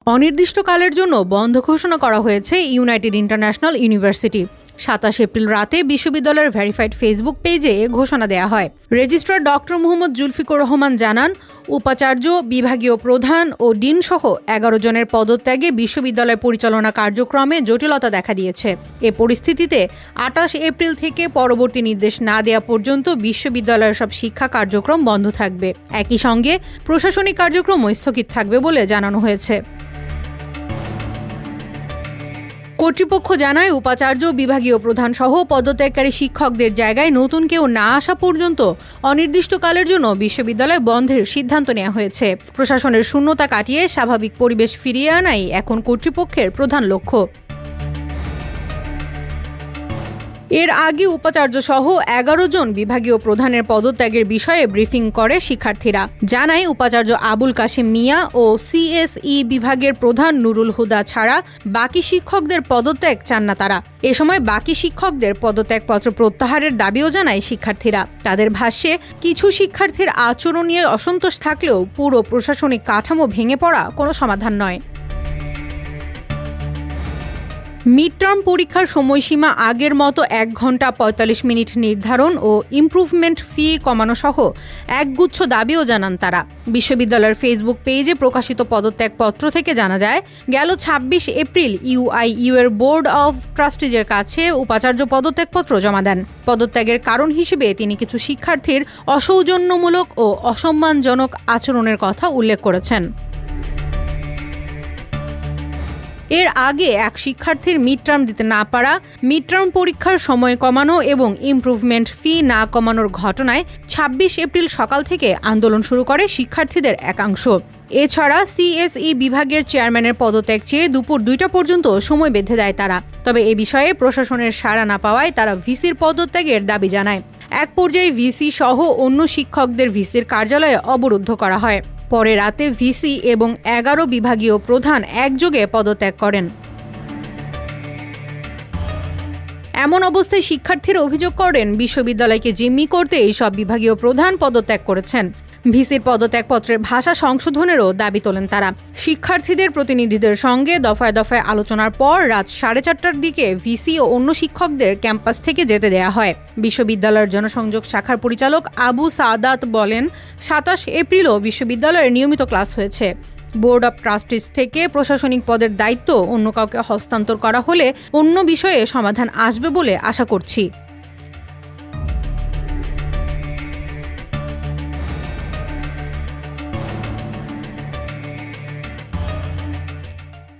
অনির্দিষ্টকালের জন্য বন্ধ ঘোষণা করা হয়েছে ইউনাইটেড ইন্টারন্যাশনাল ইউনিভার্সিটি। ২৭ এপ্রিল রাতে বিশ্ববিদ্যালয়ের ভেরিফাইড ফেসবুক পেজে এ ঘোষণা দেওয়া হয়। রেজিস্ট্রার ডক্টর মোহাম্মদ জুলফিকুর রহমান জানান, উপাচার্য, বিভাগীয় প্রধান ও ডিন সহ ১১ জনের পদত্যাগে বিশ্ববিদ্যালয় পরিচালনা কার্যক্রমে জটিলতা দেখা দিয়েছে। এ পরিস্থিতিতে ২৮ এপ্রিল থেকে পরবর্তী নির্দেশ না দেওয়া পর্যন্ত বিশ্ববিদ্যালয়ের সব শিক্ষা কার্যক্রম বন্ধ থাকবে। একই সঙ্গে প্রশাসনিক কার্যক্রমও স্থগিত থাকবে বলে জানানো হয়েছে। কর্তৃপক্ষ জানায়, উপাচার্য, বিভাগীয় প্রধান সহ পদত্যাগকারী শিক্ষকদের জায়গায় নতুন কেউ না আসা পর্যন্ত অনির্দিষ্টকালের জন্য বিশ্ববিদ্যালয় বন্ধের সিদ্ধান্ত নেওয়া হয়েছে। প্রশাসনের শূন্যতা কাটিয়ে স্বাভাবিক পরিবেশ ফিরিয়ে আনাই এখন কর্তৃপক্ষের প্রধান লক্ষ্য। এর আগে উপাচার্য সহ ১১ জন বিভাগীয় প্রধানের পদত্যাগের বিষয়ে ব্রিফিং করে শিক্ষার্থীরা। জানায়, উপাচার্য আবুল কাশেম মিয়া ও সিএসই বিভাগের প্রধান নুরুল হুদা ছাড়া বাকি শিক্ষকদের পদত্যাগ চান না তারা। এ সময় বাকি শিক্ষকদের পদত্যাগপত্র প্রত্যাহারের দাবিও জানায় শিক্ষার্থীরা। তাদের ভাষ্যে, কিছু শিক্ষার্থীর আচরণ নিয়ে অসন্তোষ থাকলেও পুরো প্রশাসনিক কাঠামো ভেঙে পড়া কোনো সমাধান নয়। মিড টার্ম পরীক্ষার সময়সীমা আগের মতো ১ ঘন্টা ৪৫ মিনিট নির্ধারণ ও ইমপ্রুভমেন্ট ফি কমানো সহ একগুচ্ছ দাবিও জানান তারা। বিশ্ববিদ্যালয়ের ফেসবুক পেজে প্রকাশিত পদত্যাগপত্র থেকে জানা যায়, গেল ২৬ এপ্রিল ইউআইইউ এর বোর্ড অব ট্রাস্টিজের কাছে উপাচার্য পদত্যাগপত্র জমা দেন। পদত্যাগের কারণ হিসেবে তিনি কিছু শিক্ষার্থীর অসৌজন্যমূলক ও অসম্মানজনক আচরণের কথা উল্লেখ করেছেন। এর আগে এক শিক্ষার্থীর মিড টার্ম দিতে না পারা, মিড টার্ম পরীক্ষার সময় কমানো এবং ইমপ্রুভমেন্ট ফি না কমানোর ঘটনায় ২৬ এপ্রিল সকাল থেকে আন্দোলন শুরু করে শিক্ষার্থীদের একাংশ। এছাড়া সিএসই বিভাগের চেয়ারম্যানের পদত্যাগ চেয়ে দুপুর ২টা পর্যন্ত সময় বেঁধে দেয় তারা। তবে এ বিষয়ে প্রশাসনের সাড়া না পাওয়ায় তারা ভিসির পদত্যাগের দাবি জানায়। এক পর্যায়ে ভিসি সহ অন্য শিক্ষকদের ভিসির কার্যালয়ে অবরুদ্ধ করা হয়। পরে রাতে ভিসি এবং ১১ বিভাগীয় প্রধান একযোগে পদত্যাগ করেন। এমন অবস্থায় শিক্ষার্থীরা অভিযোগ করেন, বিশ্ববিদ্যালয়কে জিম্মি করতে এই সব বিভাগীয় প্রধান পদত্যাগ করেছেন। ভিসির পদত্যাগপত্রের ভাষা সংশোধনেরও দাবি তোলেন তারা। শিক্ষার্থীদের প্রতিনিধিদের সঙ্গে দফায় দফায় আলোচনার পর রাত ৪:৩০টার দিকে ভিসি ও অন্য শিক্ষকদের ক্যাম্পাস থেকে যেতে দেয়া হয়। বিশ্ববিদ্যালয়ের জনসংযোগ শাখার পরিচালক আবু সাদাত বলেন, ২৭ এপ্রিলও বিশ্ববিদ্যালয়ের নিয়মিত ক্লাস হয়েছে। বোর্ড অব ট্রাস্টিজ থেকে প্রশাসনিক পদের দায়িত্ব অন্য কাউকে হস্তান্তর করা হলে অন্য বিষয়ে সমাধান আসবে বলে আশা করছি।